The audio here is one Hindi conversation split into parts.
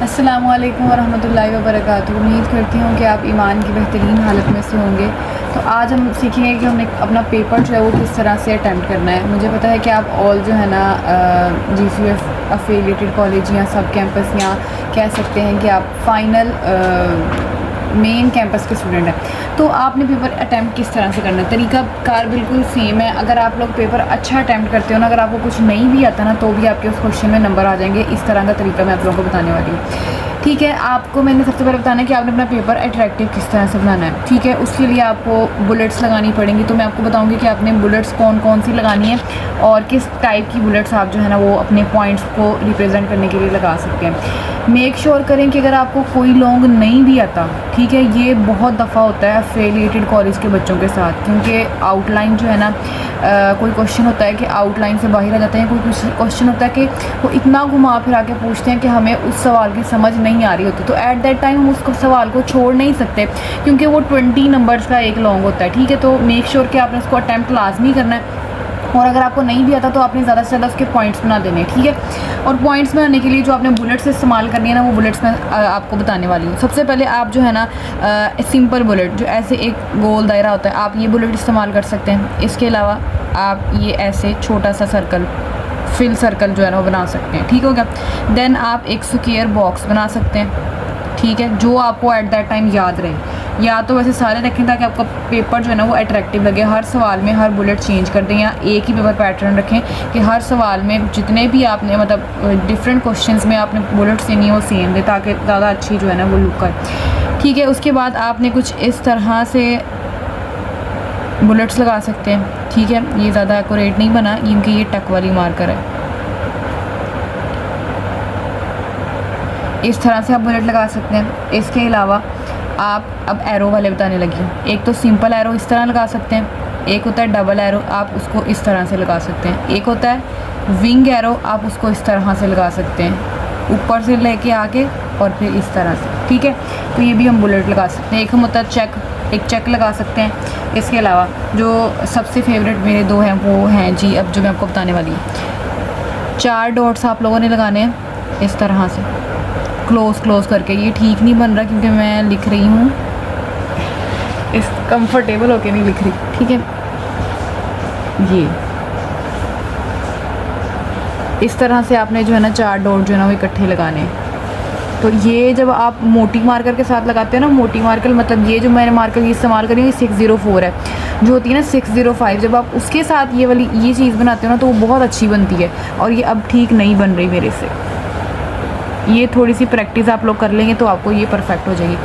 अस्सलामु अलैकुम वरहमतुल्लाहि वबरकातुहू। उम्मीद करती हूँ कि आप ईमान की बेहतरीन हालत में से होंगे। तो आज हम सीखेंगे कि हमने अपना पेपर जो है वो किस तरह से अटैम्प्ट करना है। मुझे पता है कि आप ऑल जो है ना GCF अफिलिएटेड कॉलेज या सब कैंपस या कह सकते हैं कि आप फ़ाइनल मेन कैंपस के स्टूडेंट हैं। तो आपने पेपर अटैम्प्ट किस तरह से करना है, तरीका कार बिल्कुल सेम है। अगर आप लोग पेपर अच्छा अटैम्प्ट करते हो ना, अगर आपको कुछ नहीं भी आता ना, तो भी आपके उस क्वेश्चन में नंबर आ जाएंगे। इस तरह का तरीका मैं आप लोगों को बताने वाली हूँ। ठीक है, आपको मैंने सबसे पहले बताना है कि आपने अपना पेपर अट्रैक्टिव किस तरह से बनाना है। ठीक है, उसके लिए आपको बुलेट्स लगानी पड़ेंगी। तो मैं आपको बताऊंगी कि आपने बुलेट्स कौन कौन सी लगानी है और किस टाइप की बुलेट्स आप जो है ना वो अपने पॉइंट्स को रिप्रेजेंट करने के लिए लगा सकते हैं। मेक श्योर करें कि अगर आपको कोई लॉन्ग नहीं भी आता, ठीक है, ये बहुत दफ़ा होता है अफिलिएटेड कॉलेज के बच्चों के साथ, क्योंकि आउटलाइन जो है ना कोई क्वेश्चन होता है कि आउटलाइन से बाहर आ जाते हैं, कोई क्वेश्चन होता है कि वो इतना घुमा फिरा के पूछते हैं कि हमें उस सवाल की समझ नहीं आ रही होती। तो एट दैट टाइम हम उसको सवाल को छोड़ नहीं सकते, क्योंकि वो 20 नंबर्स का एक लॉन्ग होता है। ठीक है, तो मेक श्योर कि आपने उसको अटैम्प्ट लाजमी करना है। और अगर आपको नहीं भी आता तो आपने ज़्यादा से ज़्यादा उसके पॉइंट्स बना देने हैं। ठीक है, और पॉइंट्स बनाने के लिए जो आपने बुलेट्स इस्तेमाल करनी है ना, वो बुलेट्स मैं आपको बताने वाली हूँ। सबसे पहले आप जो है ना सिंपल बुलेट, जो ऐसे एक गोल दायरा होता है, आप ये बुलेट इस्तेमाल कर सकते हैं। इसके अलावा आप ये ऐसे छोटा सा सर्कल, फिल सर्कल जो है ना वो बना सकते हैं। ठीक हो गया। देन आप एक स्क्वायर बॉक्स बना सकते हैं। ठीक है, जो आपको एट दैट टाइम याद रहे। या तो वैसे सारे रखें ताकि आपका पेपर जो है ना वो अट्रैक्टिव लगे। हर सवाल में हर बुलेट चेंज कर दें, या एक ही पेपर पैटर्न रखें कि हर सवाल में जितने भी आपने मतलब डिफरेंट क्वेश्चंस में आपने बुलेट्स देनी है वो सेम दे, ताकि ज़्यादा अच्छी जो है ना वो लुक आए। ठीक है, उसके बाद आपने कुछ इस तरह से बुलेट्स लगा सकते हैं। ठीक है, ये ज़्यादा एक्यूरेट नहीं बना क्योंकि ये टक वाली मार्कर है। इस तरह से आप बुलेट लगा सकते हैं। इसके अलावा आप अब एरो वाले बताने लगी हूँ। एक तो सिंपल एरो इस तरह लगा सकते हैं, एक होता है डबल एरो, आप उसको इस तरह से लगा सकते हैं, एक होता है विंग एरो, आप उसको इस तरह से लगा सकते हैं, ऊपर से लेके आके और फिर इस तरह से। ठीक है, तो ये भी हम बुलेट लगा सकते हैं। एक हम होता है चेक, एक चेक लगा सकते हैं। इसके अलावा जो सबसे फेवरेट मेरे दो हैं वो हैं जी, अब जो मैं आपको बताने वाली हूँ, 4 डॉट्स आप लोगों ने लगाने हैं इस तरह से क्लोज करके। ये ठीक नहीं बन रहा क्योंकि मैं लिख रही हूँ इस कंफर्टेबल होके नहीं लिख रही। ठीक है, ये इस तरह से आपने जो है ना 4 डॉट जो है ना वो इकट्ठे लगाने हैं। तो ये जब आप मोटी मार्कर के साथ लगाते हैं ना, मोटी मार्कर मतलब ये जो मैंने मार्कर ये इस्तेमाल करी है 604 है, जो होती है ना 605, जब आप उसके साथ ये वाली ये चीज़ बनाते हो ना तो वो बहुत अच्छी बनती है। और ये अब ठीक नहीं बन रही मेरे से। ये थोड़ी सी प्रैक्टिस आप लोग कर लेंगे तो आपको ये परफेक्ट हो जाएगी।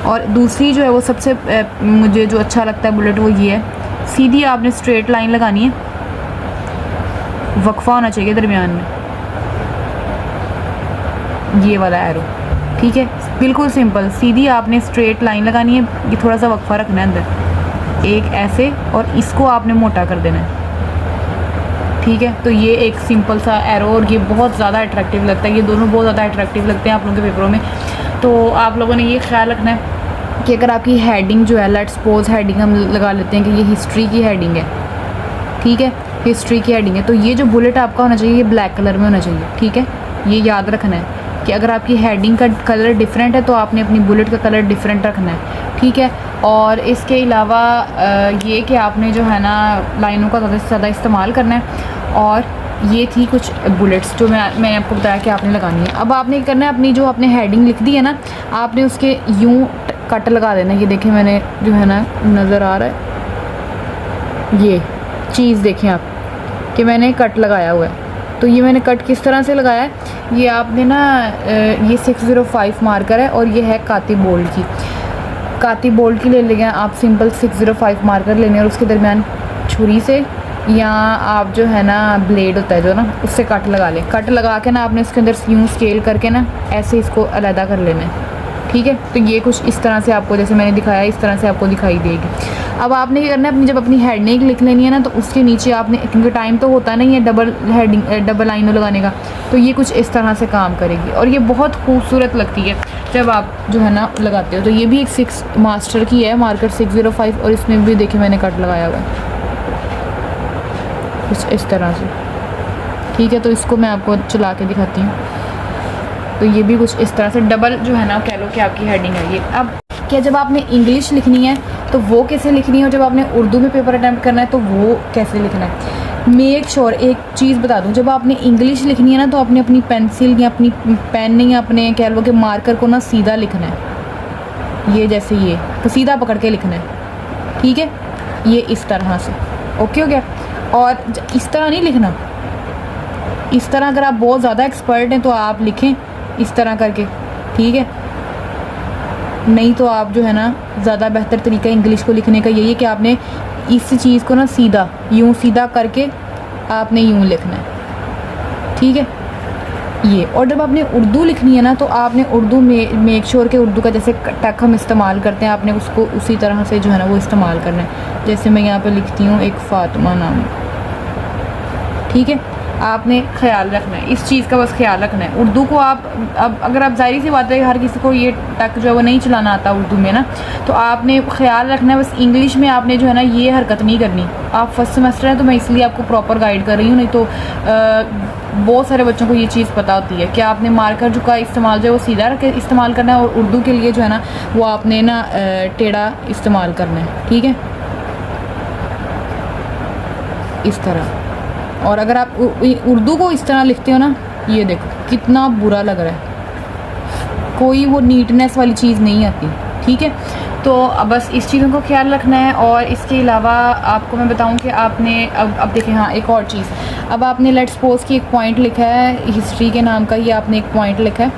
और दूसरी जो है वो सबसे मुझे जो अच्छा लगता है बुलेट, वो ये है, सीधी आपने स्ट्रेट लाइन लगानी है, वक्फा होना चाहिए दरमियान में, ये वाला एरो। ठीक है, बिल्कुल सिंपल सीधी आपने स्ट्रेट लाइन लगानी है, ये थोड़ा सा वक्फा रखना है अंदर, एक ऐसे, और इसको आपने मोटा कर देना है। ठीक है, तो ये एक सिंपल सा एरो, और ये बहुत ज़्यादा अट्रैक्टिव लगता है। ये दोनों बहुत ज़्यादा अट्रैक्टिव लगते हैं आप लोगों के पेपरों में। तो आप लोगों ने ये ख्याल रखना है कि अगर आपकी हेडिंग जो है, लेट्स सपोज हेडिंग हम लगा लेते हैं कि ये हिस्ट्री की हेडिंग है। ठीक है, हिस्ट्री की हेडिंग है, तो ये जो बुलेट आपका होना चाहिए ये ब्लैक कलर में होना चाहिए। ठीक है, ये याद रखना है कि अगर आपकी हेडिंग का कलर डिफरेंट है तो आपने अपनी बुलेट का कलर डिफरेंट रखना है। ठीक है, और इसके अलावा ये कि आपने जो है ना लाइनों का ज़्यादा से ज़्यादा इस्तेमाल करना है। और ये थी कुछ बुलेट्स जो मैंने आपको बताया कि आपने लगानी है। अब आपने क्या करना है, अपनी जो आपने हेडिंग लिख दी है ना, आपने उसके यूँ कट लगा देना। ये देखें, मैंने जो है ना नज़र आ रहा है ये चीज़, देखें आप कि मैंने कट लगाया हुआ है। तो ये मैंने कट किस तरह से लगाया है, ये आपने ना ये 605 मार्कर है और ये है काती बोल्ड की। काती बोल्ड की ले लेंगे आप, सिंपल 605 मार्कर लेने, और उसके दरमियान छुरी से या आप जो है ना ब्लेड होता है जो ना, उससे कट लगा लें। कट लगा के ना आपने इसके अंदर यूँ स्केल करके ना ऐसे इसको अलग कर लेना है। ठीक है, तो ये कुछ इस तरह से आपको, जैसे मैंने दिखाया इस तरह से आपको दिखाई देगी। अब आपने क्या करना है, अपनी जब अपनी हेडिंग लिख लेनी है ना, तो उसके नीचे आपने, क्योंकि टाइम तो होता नहीं है डबल हेडिंग डबल लाइनों लगाने का, तो ये कुछ इस तरह से काम करेगी और ये बहुत खूबसूरत लगती है जब आप जो है ना लगाते हो। तो ये भी एक 6 मास्टर की है, मार्कर 605, और इसमें भी देखिए मैंने कट लगाया हुआ है कुछ इस तरह से। ठीक है, तो इसको मैं आपको चला के दिखाती हूँ। तो ये भी कुछ इस तरह से डबल जो है ना कह लो कि आपकी हेडिंग है ये। अब क्या जब आपने इंग्लिश लिखनी है तो वो कैसे लिखनी है, और जब आपने उर्दू में पेपर अटैम्प्ट करना है तो वो कैसे लिखना है। मेक श्योर एक चीज़ बता दूं, जब आपने इंग्लिश लिखनी है ना तो आपने अपनी पेंसिल या अपनी पेन या अपने कह लो कि मार्कर को ना सीधा लिखना है, ये जैसे ये तो सीधा पकड़ के लिखना है, ठीक है, ये इस तरह से। ओके हो गया। और इस तरह नहीं लिखना, इस तरह अगर आप बहुत ज़्यादा एक्सपर्ट हैं तो आप लिखें इस तरह करके, ठीक है, नहीं तो आप जो है ना ज़्यादा बेहतर तरीका इंग्लिश को लिखने का यही है कि आपने इस चीज़ को ना सीधा यूँ सीधा करके आपने यूँ लिखना है, ठीक है ये। और जब आपने उर्दू लिखनी है ना तो आपने उर्दू में मेक श्योर के उर्दू का जैसे टक हम इस्तेमाल करते हैं, आपने उसको उसी तरह से जो है ना वो इस्तेमाल करना है। जैसे मैं यहाँ पे लिखती हूँ एक फ़ातिमा नाम, ठीक है, आपने ख्याल रखना है इस चीज़ का, बस ख्याल रखना है। उर्दू को आप अब अगर आप जाहिर सी बात है हर किसी को ये टक जो है वो नहीं चलाना आता उर्दू में ना, तो आपने ख्याल रखना है बस। इंग्लिश में आपने जो है ना ये हरकत नहीं करनी। आप फर्स्ट सेमेस्टर हैं तो मैं इसलिए आपको प्रॉपर गाइड कर रही हूँ, नहीं तो बहुत सारे बच्चों को ये चीज़ पता होती है कि आपने मार्कर जो का इस्तेमाल जो है वो सीधा रख के इस्तेमाल करना है, और उर्दू के लिए जो है ना वो आपने ना टेढ़ा इस्तेमाल करना है, ठीक है, इस तरह। और अगर आप उर्दू को इस तरह लिखते हो ना, ये देखो कितना बुरा लग रहा है, कोई वो नीटनेस वाली चीज़ नहीं आती, ठीक है। तो अब बस इस चीज़ों को ख्याल रखना है। और इसके अलावा आपको मैं बताऊं कि आपने अब देखें, हाँ एक और चीज़, अब आपने लेट्स सपोज कि एक पॉइंट लिखा है हिस्ट्री के नाम का, ये आपने एक पॉइंट लिखा है,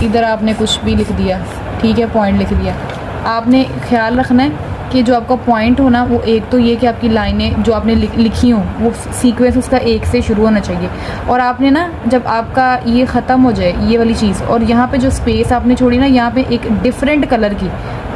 इधर आपने कुछ भी लिख दिया, ठीक है, पॉइंट लिख दिया। आपने ख्याल रखना है कि जो आपका पॉइंट हो ना वो एक तो ये कि आपकी लाइनें जो आपने लिखी हों वो सीक्वेंस उसका एक से शुरू होना चाहिए। और आपने ना जब आपका ये ख़त्म हो जाए ये वाली चीज़, और यहाँ पे जो स्पेस आपने छोड़ी ना, यहाँ पे एक डिफरेंट कलर की,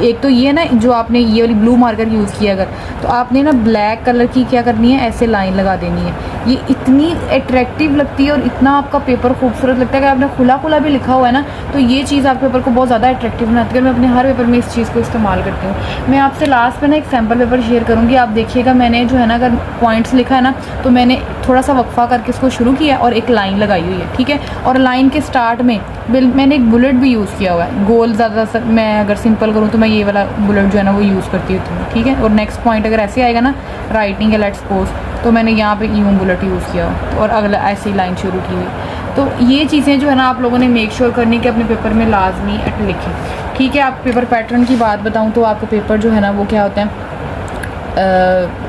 एक तो ये ना जो आपने ये वाली ब्लू मार्कर यूज़ किया अगर, तो आपने ना ब्लैक कलर की क्या करनी है, ऐसे लाइन लगा देनी है। ये इतनी अट्रैक्टिव लगती है और इतना आपका पेपर खूबसूरत लगता है कि आपने खुला खुला भी लिखा हुआ है ना, तो ये चीज़ आपके पेपर को बहुत ज़्यादा अट्रैक्टिव बनाती है। मैं अपने हर पेपर में इस चीज़ को इस्तेमाल करती हूँ। मैं आपसे लास्ट में ना एक सैम्पल पेपर शेयर करूँगी, आप देखिएगा। मैंने जो है ना अगर पॉइंट्स लिखा है ना तो मैंने थोड़ा सा वक्फा करके इसको शुरू किया और एक लाइन लगाई हुई है, ठीक है। और लाइन के स्टार्ट में मैंने एक बुलेट भी यूज़ किया हुआ है। गोल ज़्यादा मैं अगर सिंपल करूँ तो मैं ये वाला बुलेट जो है ना वो यूज़ करती होती हूँ, ठीक है। और नेक्स्ट पॉइंट अगर ऐसे आएगा ना राइटिंग है लेट्स सपोज, तो मैंने यहाँ पे यूँ बुलेट यूज़ किया और अगला ऐसी लाइन शुरू की हुई। तो ये चीज़ें जो है ना आप लोगों ने मेक श्योर करनी कि अपने पेपर में लाजमी लिखें, ठीक है। आप पेपर पैटर्न की बात बताऊँ तो आपका पेपर जो है ना वो क्या होता है,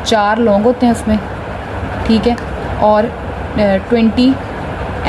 4 लॉन्ग होते हैं उसमें, ठीक है, और 20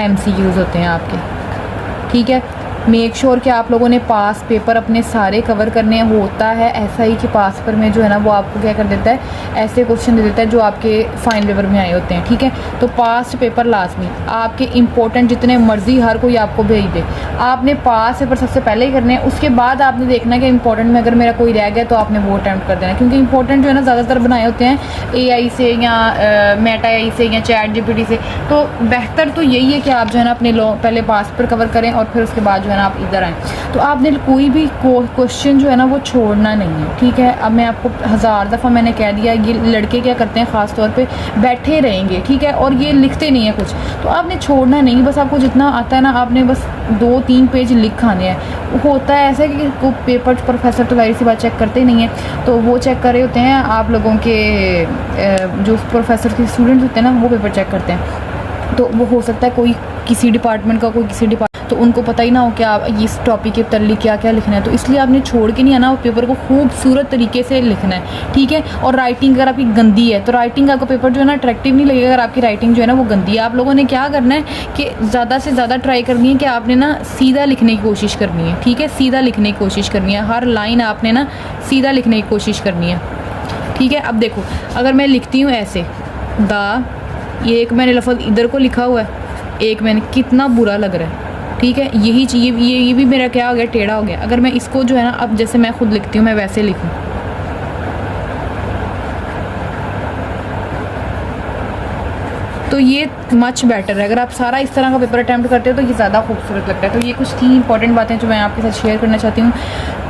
MCQs होते हैं आपके, ठीक है। मेक श्योर कि आप लोगों ने पास पेपर अपने सारे कवर करने होता है। ऐसा ही कि पास पेपर में जो है ना वो आपको क्या कर देता है, ऐसे क्वेश्चन दे देता है जो आपके फाइनल पेपर में आए होते हैं, ठीक है। तो पास पेपर लाजमी आपके इंपॉर्टेंट जितने मर्जी हर कोई आपको भेज दे, आपने पास पेपर सबसे पहले ही करने हैं। उसके बाद आपने देखना है कि इंपॉर्टेंट में अगर मेरा कोई रह गया तो आपने वो अटैम्प्ट कर देना, क्योंकि इंपॉर्टेंट जो है ना ज़्यादातर बनाए होते हैं AI से या मेटा AI से या ChatGPT से। तो बेहतर तो यही है कि आप जो है ना अपने पहले पास पेपर कवर करें और फिर उसके बाद जो है ना आप इधर आएँ। तो आपने कोई भी क्वेश्चन जो है ना वो छोड़ना नहीं है, ठीक है। अब मैं आपको 1000 दफ़ा मैंने कह दिया, ये लड़के क्या करते हैं ख़ास तौर पे, बैठे रहेंगे, ठीक है, और ये लिखते नहीं है कुछ। तो आपने छोड़ना नहीं, बस आपको जितना आता है ना आपने बस 2-3 पेज लिख आने हैं। होता है ऐसा कि पेपर प्रोफेसर तो जाहिर सी बात चेक करते ही नहीं है, तो वो चेक कर रहे होते हैं आप लोगों के जो प्रोफेसर के स्टूडेंट्स होते हैं ना वो पेपर चेक करते हैं। तो वो हो सकता है कोई किसी डिपार्टमेंट का, कोई किसी डिपार्टमेंट, तो उनको पता ही ना हो कि आप इस टॉपिक के तल्ली क्या क्या लिखना है। तो इसलिए आपने छोड़ के नहीं आना, वो पेपर को खूबसूरत तरीके से लिखना है, ठीक है। और राइटिंग अगर आपकी गंदी है तो राइटिंग आपका पेपर जो है ना अट्रैक्टिव नहीं लगेगा। अगर आपकी राइटिंग जो है ना वो गंदी है, आप लोगों ने क्या करना है कि ज़्यादा से ज़्यादा ट्राई करनी है कि आपने ना सीधा लिखने की कोशिश करनी है, ठीक है, सीधा लिखने की कोशिश करनी है। हर लाइन आपने ना सीधा लिखने की कोशिश करनी है, ठीक है। अब देखो अगर मैं लिखती हूँ ऐसे ये एक मैंने लफ्ज़ इधर को लिखा हुआ है, एक मैंने, कितना बुरा लग रहा है, ठीक है। यही चीज़ ये भी मेरा क्या हो गया, टेढ़ा हो गया। अगर मैं इसको जो है ना अब जैसे मैं खुद लिखती हूँ मैं वैसे लिखूँ, तो ये मच बेटर है। अगर आप सारा इस तरह का पेपर अटैम्प्ट करते हो तो ये ज़्यादा खूबसूरत लगता है। तो ये कुछ 3 इंपॉर्टेंट बातें जो मैं आपके साथ शेयर करना चाहती हूँ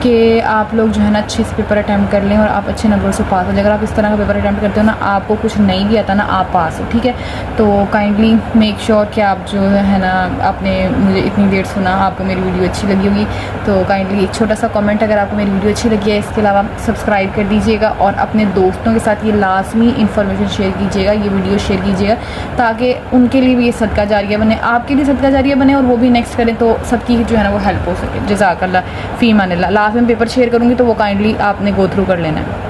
कि आप लोग जो है ना अच्छे से पेपर अटैम्प्ट कर लें और आप अच्छे नंबर से पास हो जाए। अगर आप इस तरह का पेपर अटैम्प्ट करते हो ना, आपको कुछ नहीं भी आता ना, आप पास हो, ठीक है। तो काइंडली मेक श्योर कि आप जो है ना, आपने मुझे इतनी देर सुना, आपको मेरी वीडियो अच्छी लगी होगी तो काइंडली एक छोटा सा कमेंट अगर आपको मेरी वीडियो अच्छी लगी है। इसके अलावा सब्सक्राइब कर दीजिएगा और अपने दोस्तों के साथ ये लाजमी इन्फॉर्मेशन शेयर कीजिएगा, ये वीडियो शेयर कीजिएगा, ताकि उनके लिए भी ये सदका जारिया बने, आपके लिए सदका जारिया बने और वो भी नेक्स्ट करें तो सबकी जो है ना वो हेल्प हो सके। जज़ाकल्लाह फ़ी मानिल्लाह। लास्ट में पेपर शेयर करूँगी तो वो काइंडली आपने गो थ्रू कर लेना है।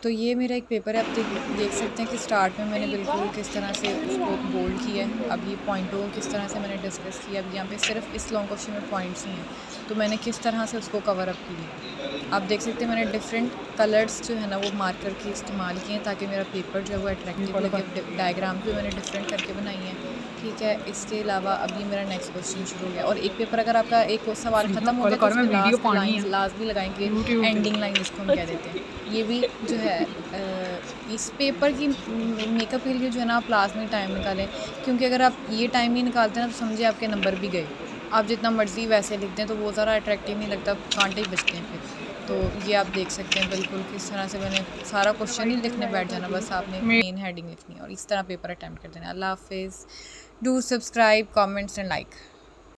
तो ये मेरा एक पेपर है। आप देख सकते हैं कि स्टार्ट में मैंने बिल्कुल किस तरह से उसको बोल्ड किया है। अब ये पॉइंटों को किस तरह से मैंने डिस्कस किया। अब यहाँ पे सिर्फ इस लॉन्ग क्वेश्चन में पॉइंट्स ही हैं, तो मैंने किस तरह से उसको कवर अप किया। आप देख सकते हैं मैंने डिफरेंट कलर्स जो है ना वो मार्कर के इस्तेमाल किए हैं ताकि मेरा पेपर जो है वो अट्रैक्टिव लगे। डायग्राम भी मैंने डिफरेंट करके बनाई है, ठीक है। इसके अलावा अब ये मेरा नेक्स्ट क्वेश्चन शुरू हो गया। और एक पेपर अगर आपका एक सवाल ख़त्म होता है तो उसमें लास्ट भी लगाएंगे, एंडिंग लाइन जिसको हम कह देते हैं। ये भी जो है इस पेपर की मेकअप के लिए जो है ना आप लास्ट में टाइम निकालें, क्योंकि अगर आप ये टाइम नहीं निकालते ना तो समझिए आपके नंबर भी गए। आप जितना मर्ज़ी वैसे लिखते हैं तो वो ज़रा अट्रैक्टिव नहीं लगता, कांटे ही बचते हैं फिर। तो ये आप देख सकते हैं बिल्कुल किस तरह से मैंने सारा क्वेश्चन ही लिखने बैठ जाना, बस आपने मेन हेडिंग लिखनी है और इस तरह पेपर अटैम्प्ट कर देना। अल्लाह हाफिज़। Do subscribe, comments and like.